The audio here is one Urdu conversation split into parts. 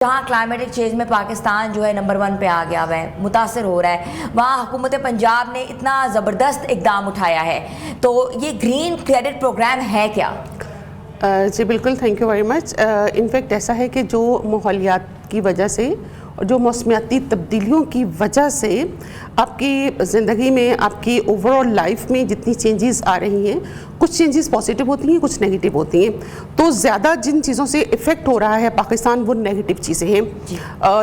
جہاں کلائمیٹک چینج میں پاکستان جو ہے نمبر 1 پہ آ گیا ہے، متاثر ہو رہا ہے، وہاں حکومت پنجاب نے اتنا زبردست اقدام اٹھایا ہے، تو یہ گرین کریڈٹ پروگرام ہے کیا؟ جی بالکل، thank you very much. In fact ایسا ہے کہ جو ماحولیات کی وجہ سے اور جو موسمیاتی تبدیلیوں کی وجہ سے آپ کی زندگی میں، آپ کی اوور آل لائف میں جتنی چینجز آ رہی ہیں، کچھ چینجز پازیٹیو ہوتی ہیں، کچھ نیگیٹو ہوتی ہیں، تو زیادہ جن چیزوں سے افیکٹ ہو رہا ہے پاکستان وہ نیگیٹو چیزیں ہیں،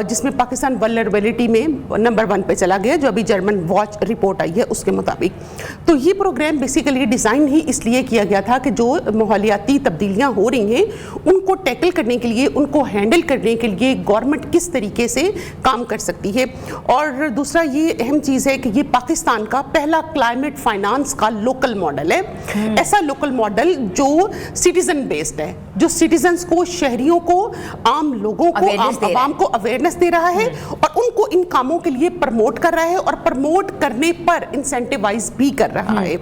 جس میں پاکستان ولنریبلٹی میں نمبر 1 پہ چلا گیا، جو ابھی جرمن واچ رپورٹ آئی ہے اس کے مطابق۔ تو یہ پروگرام بیسیکلی ڈیزائن ہی اس لیے کیا گیا تھا کہ جو ماحولیاتی تبدیلیاں ہو رہی ہیں ان کو ٹیکل کرنے کے لیے، ان کو ہینڈل کرنے کے لیے گورنمنٹ کس طریقے سے کام کر سکتی ہے۔ اور دوسرا یہ اہم چیز ہے کہ یہ پاکستان کا پہلا کلائمیٹ فائنانس کا لوکل ماڈل ہے، ایسا لوکل ماڈل جو سٹیزن بیسڈ ہے، جو سٹیزنز کو، شہریوں کو، عام لوگوں کو، عوام کو اویئرنیس دے رہا ہے اور ان کو ان کاموں کے لیے پرموٹ کر رہا ہے اور پرموٹ کرنے پر انسینٹیوائز بھی کر رہا ہے۔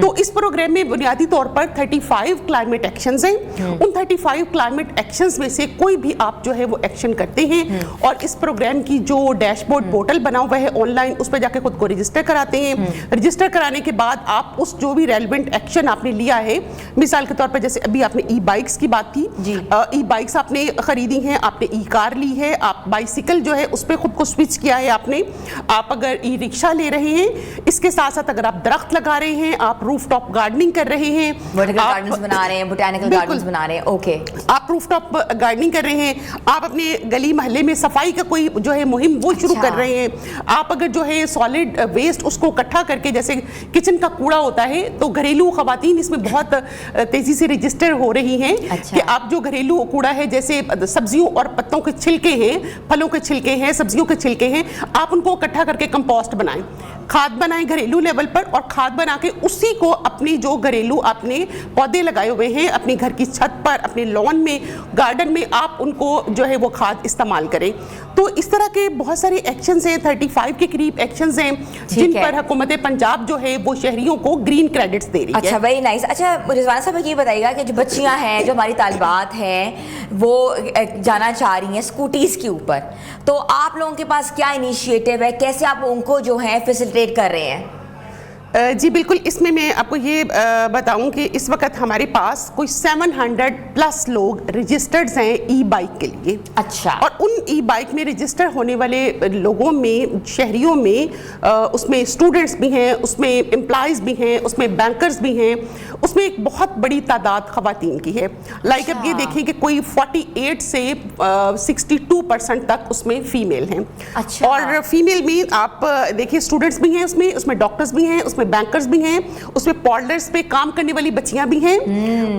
تو اس پروگرام میں بنیادی طور پر 35 کلائمیٹ ایکشنز ہیں، ان 35 کلائمیٹ ایکشنز میں سے کوئی بھی آپ جو ہے وہ ایکشن کرتے ہیں اور اس پروگرام کی جو ڈیش بورڈ پورٹل بنا ہوا ہے آن لائن، اس پہ جا کے خود کو رجسٹر کراتے ہیں۔ رجسٹر کرانے کے بعد آپ اس جو بھی ریلیونٹ ایکشن آپ نے لیا ہے، مثال کے طور پر جیسے ابھی آپ نے ای بائکس کی بات کی، ای بائکس آپ نے خریدی ہیں، آپ نے ای کار لی ہے، آپ بائسیکل جو ہے اس پہ خود کو سوئچ کیا ہے آپ نے، آپ اگر ای رکشا لے رہے ہیں، اس کے ساتھ ساتھ اگر آپ درخت لگا رہے ہیں، آپ روف ٹاپ گارڈننگ کر رہے ہیں، ورٹیکل گارڈنز بنا رہے ہیں، بوٹینیکل گارڈنز بنا رہے ہیں، اوکے، آپ روف ٹاپ گارڈننگ کر رہے ہیں، آپ اپنے گلی محلے میں صفائی کا کوئی جو ہے مہم وہ شروع کر رہے ہیں، آپ اگر جو ہے سالڈ ویسٹ اس کو اکٹھا کر کے، جیسے کچن کا کوڑا ہوتا ہے، تو گھریلو خواتین اس میں بہت تیزی سے رجسٹر ہو رہی ہیں کہ آپ جو گھریلو کوڑا ہے، جیسے سبزیوں اور پتوں کے چھلکے ہیں، پھلوں کے چھلکے ہیں، سبزیوں کے چھلکے ہیں، آپ ان کو اکٹھا کر کے کمپوسٹ بنائیں، کھاد بنائیں گھریلو لیول پر، اور کھاد بنا کے اسی کو اپنی جو گھریلو آپ نے پودے لگائے ہوئے ہیں اپنی گھر کی چھت پر، اپنے لان میں، گارڈن میں، آپ ان کو جو ہے وہ کھاد استعمال کریں۔ تو اس طرح کے بہت سارے ایکشنز ہیں، 35 کے قریب ایکشنز ہیں جن پر حکومت پنجاب جو ہے وہ شہریوں کو گرین کریڈٹس دے رہی ہے۔ اچھا، ویری نائس۔ اچھا رضوانہ صاحب یہ بتائیے گا کہ جو بچیاں ہیں، جو ہماری طالبات ہیں، وہ جانا چاہ رہی ہیں اسکوٹیز کے اوپر، تو آپ لوگوں کے پاس کیا انیشیٹو ہے، کیسے آپ ان کو جو ہے فیسیلیٹیٹ کر رہے ہیں؟ جی بالکل، اس میں آپ کو یہ بتاؤں کہ اس وقت ہمارے پاس کوئی 700+ لوگ رجسٹرڈ ہیں ای بائک کے لیے۔ اچھا، اور ان ای بائک میں رجسٹر ہونے والے لوگوں میں، شہریوں میں، اس میں اسٹوڈنٹس بھی ہیں، اس میں امپلائیز بھی ہیں، اس میں بینکرز بھی ہیں، اس میں ایک بہت بڑی تعداد خواتین کی ہے۔ لائک اب یہ دیکھیں کہ کوئی 48 سے 62% تک اس میں فیمیل ہیں۔ اور فیمیل میں آپ دیکھیں اسٹوڈنٹس بھی ہیں، اس میں ڈاکٹرز بھی ہیں، اس میں بینکرز بھی ہیں، اس میں پارلرز پہ کام کرنے والی بچیاں بھی ہیں،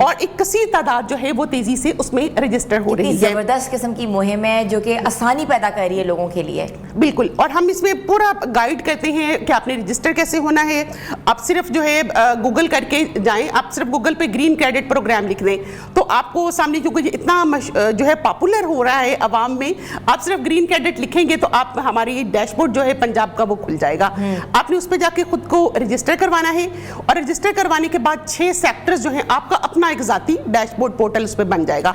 اور ایک کثیر تعداد جو ہے وہ تیزی سے اس میں رجسٹر ہو رہی ہے۔ زبردست قسم کی مہم ہے جو کہ آسانی پیدا کر رہی ہے لوگوں کے لیے۔ بالکل، اور ہم اس میں پورا گائیڈ کرتے ہیں کہ آپ نے رجسٹر کیسے ہونا ہے۔ آپ صرف جو ہے گوگل کر کے جائیں، آپ صرف گوگل پہ گرین کریڈٹ پروگرام لکھ دیں تو آپ کو سامنے، کیونکہ یہ اتنا جو ہے پاپولر ہو رہا ہے عوام میں، آپ صرف گرین کریڈٹ لکھیں گے تو آپ ہماری ڈیش بورڈ جو ہے پنجاب کا وہ کھل جائے گا۔ آپ نے اس پہ جا کے خود کو رجسٹر کروانا ہے، اور رجسٹر کروانے کے بعد 6 سیکٹرز جو ہیں، آپ کا اپنا ایک ذاتی ڈیش بورڈ پورٹل اس پہ بن جائے گا۔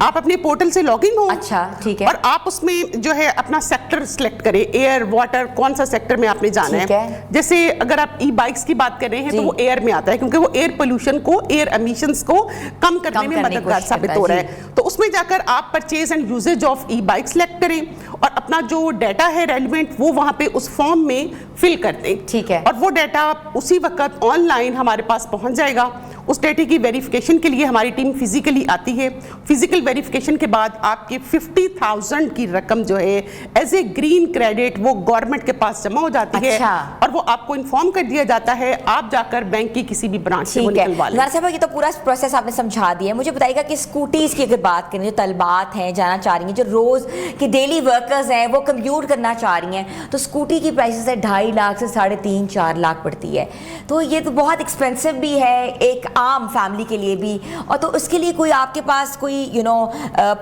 آپ اپنے پورٹل سے لاگ ان ہو، اچھا ٹھیک ہے، اور آپ اس میں جو ہے اپنا سیکٹر سلیکٹ کریں، ایئر، واٹر، کون سا سیکٹر میں آپ نے جانا ہے۔ جیسے اگر آپ ای بائکس کی بات کر رہے ہیں تو وہ ایئر میں آتا ہے، کیونکہ وہ ایئر پولوشن کو، ایئر امیشنز کو کم کرنے میں مددگار ثابت ہو رہا ہے۔ تو اس میں جا کر آپ purchase and usage of E bike select کریں، اور اپنا جو ڈیٹا ہے ریلیونٹ وہ وہاں پہ اس فارم میں فل کر دیں، ٹھیک ہے، اور وہ ڈیٹا اسی وقت آن لائن ہمارے پاس پہنچ جائے گا۔ اس ڈیٹے کی ویریفیکیشن کے لیے ہماری ٹیم فزیکلی آتی ہے۔ فزیکل ویریفیکیشن کے بعد آپ کی 50,000 کی رقم جو ہے ایز اے گرین کریڈٹ وہ گورنمنٹ کے پاس جمع ہو جاتی ہے، اور وہ آپ کو انفارم کر دیا جاتا ہے، آپ جا کر بینک کی کسی بھی برانچ سے وہ نکلوا لیں۔ صاحب یہ تو پورا پروسیس آپ نے سمجھا دیا ہے، مجھے بتائیے گا کہ اسکوٹیز کی اگر بات کریں، جو طالبات ہیں جانا چاہ رہی ہیں، جو روز کی ڈیلی ورکرز ہیں، وہ کمیوٹ کرنا چاہ رہی ہیں، تو اسکوٹی کی پرائسز ہے 2.5 لاکھ سے 3.5-4 لاکھ پڑتی ہے، تو یہ تو بہت ایکسپینسو بھی ہے ایک عام فیملی کے لیے بھی، اور تو اس کے لیے کوئی آپ کے پاس کوئی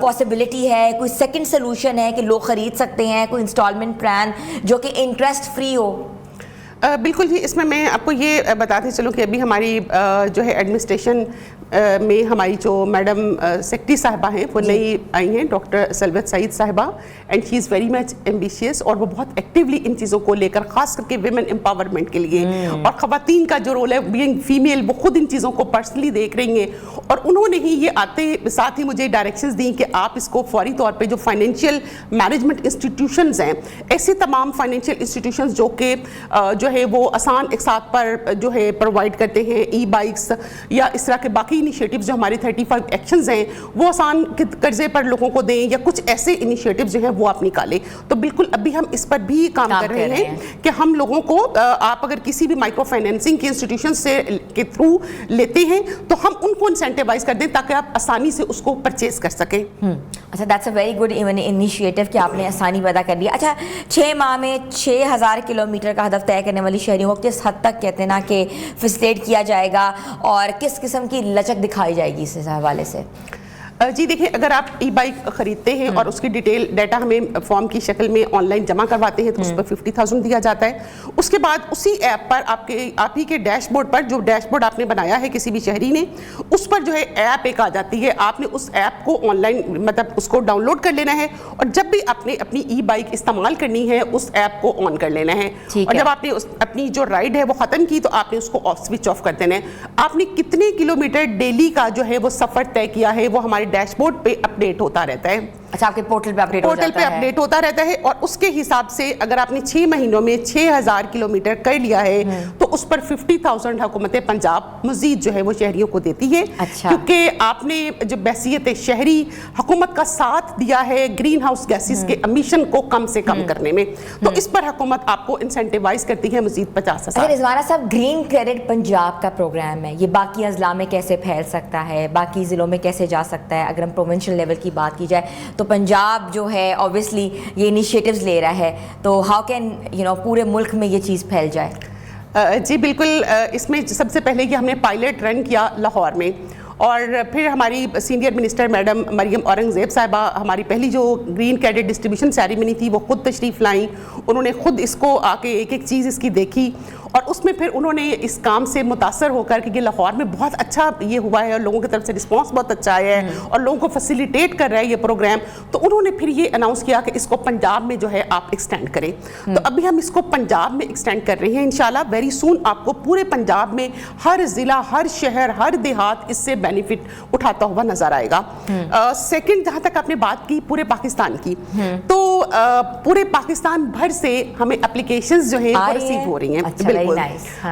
پاسبلٹی ہے، کوئی سیکنڈ سلوشن ہے کہ لوگ خرید سکتے ہیں، کوئی انسٹالمنٹ پلان جو کہ انٹرسٹ فری ہو؟ بالکل جی, اس میں آپ کو یہ بتاتے چلوں کہ ابھی ہماری جو ہے ایڈمنسٹریشن میں ہماری جو میڈم سیکرٹری صاحبہ ہیں وہ نئی آئی ہیں, ڈاکٹر سلوت سعید صاحبہ, and she is very much ambitious, اور وہ بہت ایکٹیولی ان چیزوں کو لے کر, خاص کر کے ویمن امپاورمنٹ کے لیے اور خواتین کا جو رول ہے بینگ فیمیل, وہ خود ان چیزوں کو پرسنلی دیکھ رہی ہیں. اور انہوں نے ہی یہ آتے ساتھ ہی مجھے ڈائریکشنز دیں کہ آپ اس کو فوری طور پہ جو فائنینشیل مینجمنٹ انسٹیٹیوشنز ہیں, ایسے تمام فائنینشیل انسٹیٹیوشنز جو کہ جو ہے وہ آسان اقساط پر جو ہے پرووائڈ کرتے ہیں, ای بائکس یا اس طرح کے باقی انیشیٹیوز جو ہمارے 35 ایکشنز ہیں وہ آسان قرضے پر لوگوں کو دیں, یا کچھ ایسے انیشیٹیوز جو ہیں وہ آپ نکالیں. تو بالکل ابھی ہم اس پر بھی کام کر رہے ہیں کہ ہم لوگوں کو, آپ اگر کسی بھی مائکرو فائنینسنگ کے انسٹیٹیوشن سے کے تھرو لیتے ہیں تو ہم ان کو انسینٹیوائز کر دیں تاکہ آپ آسانی سے اس کو پرچیز کر سکیں. اچھا, that's a very good initiative کہ آپ نے آسانی پیدا کر لیا. اچھا, 6 ماہ میں 6000 کلومیٹر کا ہدف طے کرنے والی شہریوں کو کس حد تک کہتے ہیں نا کہ فیسیلیٹ کیا جائے گا, اور کس قسم کی لچک دکھائی جائے گی اس حوالے سے؟ جی دیکھیں, اگر آپ ای بائک خریدتے ہیں اور اس کی ڈیٹیل ڈیٹا ہمیں فارم کی شکل میں آن لائن جمع کرواتے ہیں تو اس پر 50,000 دیا جاتا ہے. اس کے بعد اسی ایپ پر آپ ہی کے ڈیش بورڈ پر, جو ڈیش بورڈ آپ نے بنایا ہے کسی بھی شہری نے, اس پر جو ہے ایپ ایک آ جاتی ہے. آپ نے اس ایپ کو آن لائن مطلب اس کو ڈاؤن لوڈ کر لینا ہے, اور جب بھی آپ نے اپنی ای بائک استعمال کرنی ہے اس ایپ کو آن کر لینا ہے, اور جب آپ نے اپنی جو رائڈ ہے وہ ختم کی تو آپ نے اس کو سوئچ آف کر دینا ہے. آپ نے کتنے کلومیٹر ڈیلی کا جو ہے وہ سفر طے کیا ہے وہ ہمارے ڈیش بورڈ پہ اپڈیٹ ہوتا رہتا ہے. اچھا, آپ کے پورٹل پہ اپڈیٹ ہوتا رہتا ہے, اور اس کے حساب سے اگر آپ نے 6 مہینوں میں 6000 کلومیٹر کر لیا ہے تو اس پر 50,000 حکومت پنجاب مزید جو ہے وہ شہریوں کو دیتی ہے. کیونکہ آپ نے جو بحیثیت شہری حکومت کا ساتھ دیا ہے گرین ہاؤس گیسز کے امیشن کو کم سے کم کرنے میں, تو اس پر حکومت آپ کو انسینٹیوائز کرتی ہے مزید 50,000. رضوانہ صاحب, گرین کریڈٹ پنجاب کا پروگرام ہے, یہ باقی اضلاع میں کیسے پھیل سکتا ہے, باقی ضلعوں میں کیسے جا سکتا ہے؟ اگر ہم پروونشل لیول کی بات کی جائے تو پنجاب جو ہے اوبویسلی یہ انیشیٹیوز لے رہا ہے, تو ہاؤ کین پورے ملک میں یہ چیز پھیل جائے؟ جی بالکل, اس میں سب سے پہلے کہ ہم نے پائلٹ رن کیا لاہور میں, اور پھر ہماری senior minister madam Maryam Aurangzeb صاحبہ, ہماری پہلی جو گرین کریڈٹ ڈسٹریبیوشن سیریمنی تھی وہ خود تشریف لائیں. انہوں نے خود اس کو آ کے ایک ایک چیز اس کی دیکھی, اور اس میں پھر انہوں نے اس کام سے متاثر ہو کر, کہ لاہور میں بہت اچھا یہ ہوا ہے اور لوگوں کی طرف سے رسپانس بہت اچھا آیا ہے اور لوگوں کو فیسیلیٹیٹ کر رہا ہے یہ پروگرام, تو انہوں نے پھر یہ اناؤنس کیا کہ اس کو پنجاب میں جو ہے آپ ایکسٹینڈ کریں. تو ابھی ہم اس کو پنجاب میں ایکسٹینڈ کر رہے ہیں. انشاءاللہ ویری سون آپ کو پورے پنجاب میں ہر ضلع, ہر شہر, ہر دیہات اس سے بینیفٹ اٹھاتا ہوا نظر آئے گا. سیکنڈ, جہاں تک آپ نے بات کی پورے پاکستان کی, تو پورے پاکستان بھر سے ہمیں اپلیکیشنز جو ہیں وہ ریسیو ہو رہی ہیں. بالکل,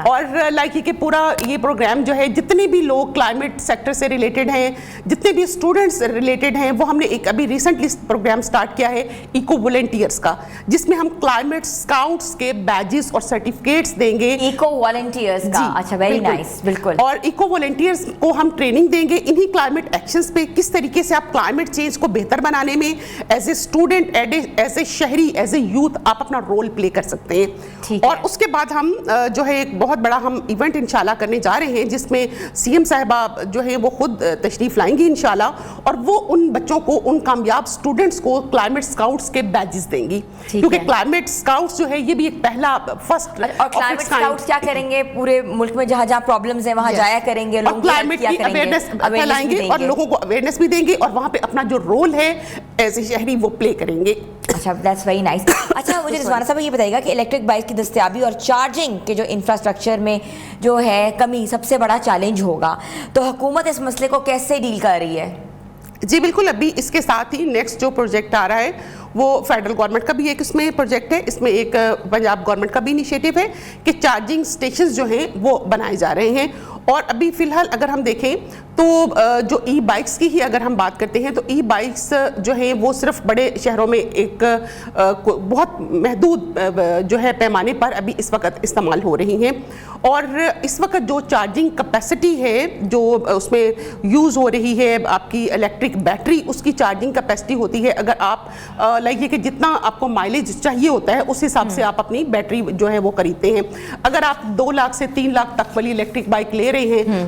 اور لائک کہ پورا یہ پروگرام جو ہے جتنے بھی لوگ کلائمیٹ سیکٹر سے ریلیٹڈ ہیں, جتنے بھی اسٹوڈنٹس ریلیٹڈ ہیں, وہ ہم نے ایک ابھی ریسنٹلی پروگرام سٹارٹ کیا ہے ایکو والنٹیئرس کا, جس میں ہم کلائمیٹ اسکاؤٹس کے بیجز اور سرٹیفکیٹس دیں گے. ایکو والنٹیئرس کا, اچھا ویری نائس, بالکل. اور ایکو والنٹیئرس کو ہم ٹریننگ دیں گے انہی کلائمیٹ ایکشنز پہ, کس طریقے سے آپ کلائمیٹ چینج کو بہتر بنانے میں as a student, as a شہری, ایز اے یوتھ آپ اپنا رول پلے کر سکتے ہیں. اور اس کے بعد ہم جو ہے ایک بہت بڑا ہم ایونٹ انشاءاللہ کرنے جا رہے ہیں, جس میں سی ایم صاحبہ جو ہے وہ خود تشریف لائیں گی انشاءاللہ, اور وہ ان بچوں کو, ان کامیاب اسٹوڈنٹس کو کلائمیٹ اسکاؤٹس کے بیجز دیں گی, کیونکہ کلائمیٹ اسکاؤٹس جو ہے یہ بھی ایک پہلا فرسٹ. اور کلائمیٹ اسکاؤٹس کیا کریں گے؟ پورے ملک میں جہاں جہاں پرابلمز ہیں وہاں جایا کریں گے, اور کلائمیٹ کی اویئرنیس پھیلائیں گے, اور لوگوں کو اویئرنیس بھی دیں گے, اور وہاں پہ اپنا جو رول ہے ایز اے شہری وہ پلے کریں گے. اچھا, دیٹس ویری نائس. اچھا, مجھے رضوانہ صاحب یہ بتائیے گا کہ الیکٹرک بائک کی دستیابی اور چارجنگ کے جو انفراسٹرکچر میں جو ہے کمی سب سے بڑا چیلنج ہوگا, تو حکومت اس مسئلے کو کیسے ڈیل کر رہی ہے؟ جی بالکل, ابھی اس کے ساتھ ہی نیکسٹ جو پروجیکٹ آ رہا ہے وہ فیڈرل گورنمنٹ کا بھی ایک اس میں پروجیکٹ ہے, اس میں ایک پنجاب گورنمنٹ کا بھی انیشیٹو ہے کہ چارجنگ اسٹیشنز جو ہیں وہ بنائے جا رہے ہیں. اور ابھی فی الحال اگر ہم دیکھیں تو جو ای بائکس کی ہی اگر ہم بات کرتے ہیں تو ای بائکس جو ہیں وہ صرف بڑے شہروں میں ایک بہت محدود جو ہے پیمانے پر ابھی اس وقت استعمال ہو رہی ہیں. اور اس وقت جو چارجنگ کیپیسٹی ہے جو اس میں یوز ہو رہی ہے آپ کی الیکٹرک بیٹری, اس کی چارجنگ کیپیسٹی ہوتی ہے, اگر آپ لائک یہ کہ جتنا آپ کو مائلیج چاہیے ہوتا ہے اس حساب سے آپ اپنی بیٹری جو ہے وہ خریدتے ہیں. اگر آپ 2 لاکھ سے 3 لاکھ تک والی الیکٹرک بائک لے رہے ہیں